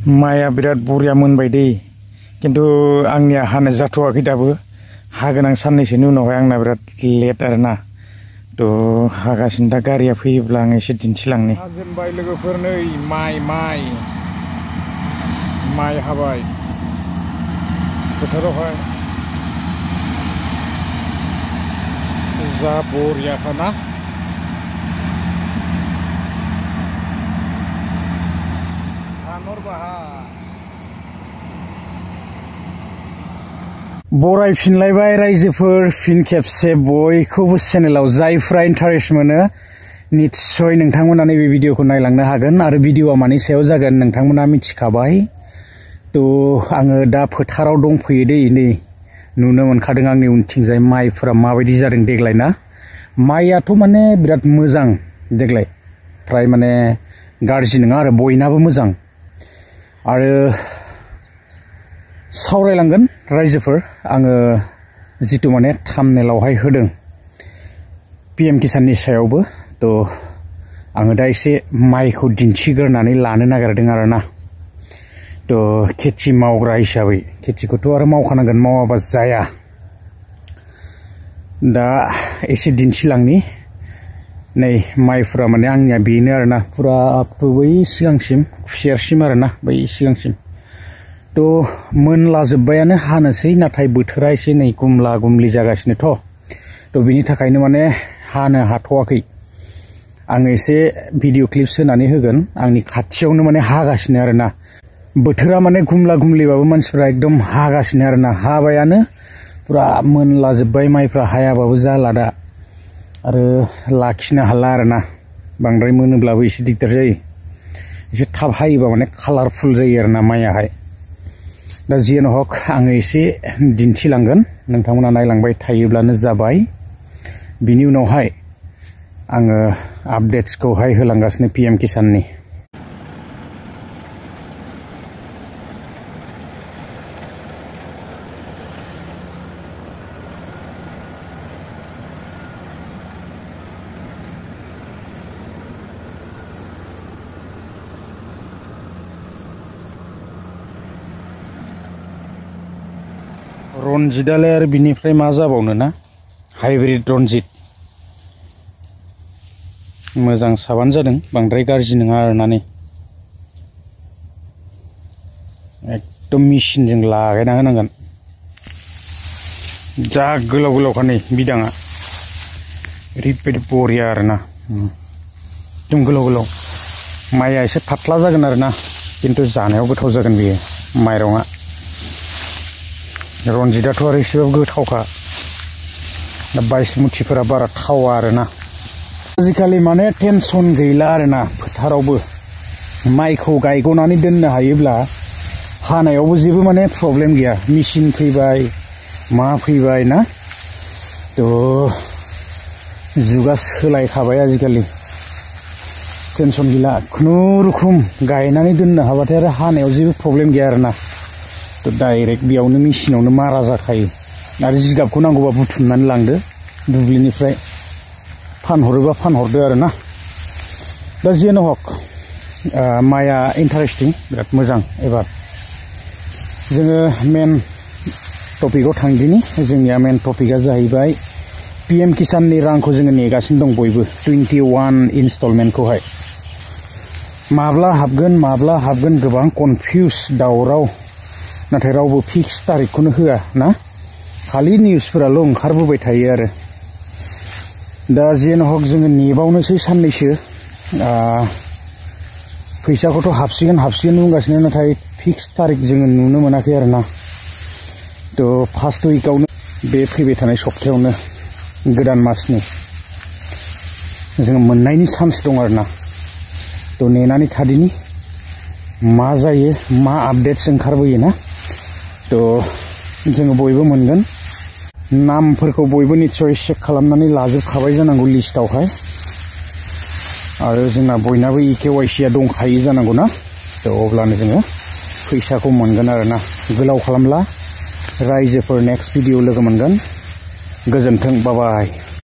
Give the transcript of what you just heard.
माइया बिराद बरिया मोनबाय दै किन्तु आंनिया हानो जाथ'वाखै दाबो हागोन आं साननैसोनि उनावहाय आंना बिराद लेट आरोना तो हागासिनो दा गारिया फैयोब्ला आं एसे दिन्थिलांनि हाजेनबाय लोगोफोर नै माइ हाबाय फोथारावहाय जा बरियाखाना बरायफिनलायबाय रायजोफोर फिन खेबसे बयखौबो चेनेलाव जायफ्रा इन्टारेस्ट मोनो निश्चय नोंथांमोना नैबे भिडिअखौ नायलांनो हागोन आरो भिडिअआ मानि सायाव जागोन नोंथांमोना मिथिखाबाय तो आङो दा फोथाराव दंफैयो दै नै नुनो मोनखादों आंनि उनथिंजाय माइफोरा माबायदि जादों देग्लाय ना माइयाथ' माने बिराद मोजां देग्लाय फ्राय माने गाज्रि नङा आरो बयनाबो मोजां आरो सावरायलांगोन रायजोफोर आङो जितु माने थाम्बनेलावहाय होदों पीएम किसाननि सायावबो तो आङो दा एसे माइखौ दिन्थिग्रोनानै लानो नागिरदों आरोना तो खेथि मावग्रा हिसाबै खेथिखौथ' आरो मावखानांगोन मावाबा जाया दा एसे दिन्थिलांनि नै माइफोरा माने आंनिया बेनो आरोना पुरा आप टु बै सिगांसिम खुसेरसिम आरोना बै सिगांसिम तो मोनलाजोब्बायानो हानोसै नाथाय बोथोरा एसे नै गुमला गुमलि जागासिनोथ' तो बिनि थाखायनो माने हानो हाथ'वाखै आङो एसे भिडिअ क्लिप्स होनानै होगोन आंनि खाथियावनो माने हागासिनो आरोना बोथोरा माने गुमला गुमलिबाबो मानसिफ्रा एकदम हागासिनो आरोना हाबायानो पुरा मोनलाजोब्बाय माइफ्रा हायाबाबो जाला दा आरो लाखिनो हाला आरोना बांद्राय मोनोब्लाबो एसे दिगदार जायो एसे थाब हायोबा माने कालारफुल जायो आरोना माइयाहाय दा जियानो हक आङो एसे दिन्थिलांगोन नोंथांमोना नायलांबाय थायोब्लानो जाबाय बिनि उनावहाय आङो आपडेट्सखौहाय होलांगासिनो पीएम किसाननि रनजितआलाय आरो बिनिफ्राय मा जाबावनो ना हाइब्रिद रनजित मोजां साबानो जादों बांद्राय गाज्रि नङा आरोना नै एकदम मेसिनजों लागायना होनांगोन जा गोलाव गोलावखा नै बिदाङा ओरैबायदि बरिया आरोना एकदम गोलाव गोलाव माइया एसे फाथ्ला जागोन आरोना किन्तु जानायाव गोथाव जागोन बेयो माइरङा रनजितआथ' आरो एसेबाबो गोथावखा दा बायसमुथिफोरा बारा थावा आरोना आजिखालि माने टेनसन गैला आरोना फोथारावबो माइखौ गायग'नानै दोननो हायोब्ला हानायावबो जेबो माने प्रब्लेम गैया मेसिन फैबाय मा फैबाय ना तो जुगा सोलायखाबाय आजिखालि टेनसन गैला खुनुरुखुम गायनानै दोननो हाबाथाय आरो हानायाव जेबो प्रब्लेम गैया आरोना तो डाइरेक्ट बेयावनो मेसिनावनो मारा जाखायो आरो जिगाबखौ नांगौबा बुथुमनानै लांदो दुब्लिनिफ्राय फानहरोबा फानहरदो आरोना दा जियानो हक माइया इन्टारेस्टिं बिराद मोजां एबार जोङो मेन टपिकआव थांदिनि जोंनिया मेन टपिकआ जाहैबाय पीएम किसाननि रांखौ जोङो नेगासिनो दं बयबो 21 इनस्टलमेन्टखौहाय माब्ला हाबगोन गोबां कनफिउस दावराव नाथाय रावबो फिक्स तारिखखौनो होआ ना खालि निउसफोराल' ओंखारबोबाय थायो आरो दा जियानो हक जोङो नेबावनोसै साननैसो फैसाखौथ' हाबसिगोन बुंगासिनो नाथाय फिक्स तारिख जोङो नुनो मोनाखै आरोना तो फार्स्ट उइकआवनो बे फैबाय थानाय सप्तायावनो गोदान मासनि जोङो मोननायनि चान्स दं आरोना तो नेनानै थादिनि मा जायो मा आपडेट्स ओंखारबोयो ना तो जोङो बयबो मोनगोन नामफोरखौ बयबो निश्चय चेक खालामनानै लाजोबखाबाय जानांगौ लिस्टआवहाय आरो जोंना बयनाबो इकेवाइसिआ दंखायो जानांगौ ना तो अब्लानो जोङो फैसाखौ मोनगोन आरोना गोलाव खालामला रायजोफोर नेक्स्ट भिडिअ लोगो मोनगोन गोजोन्थों बाय बाय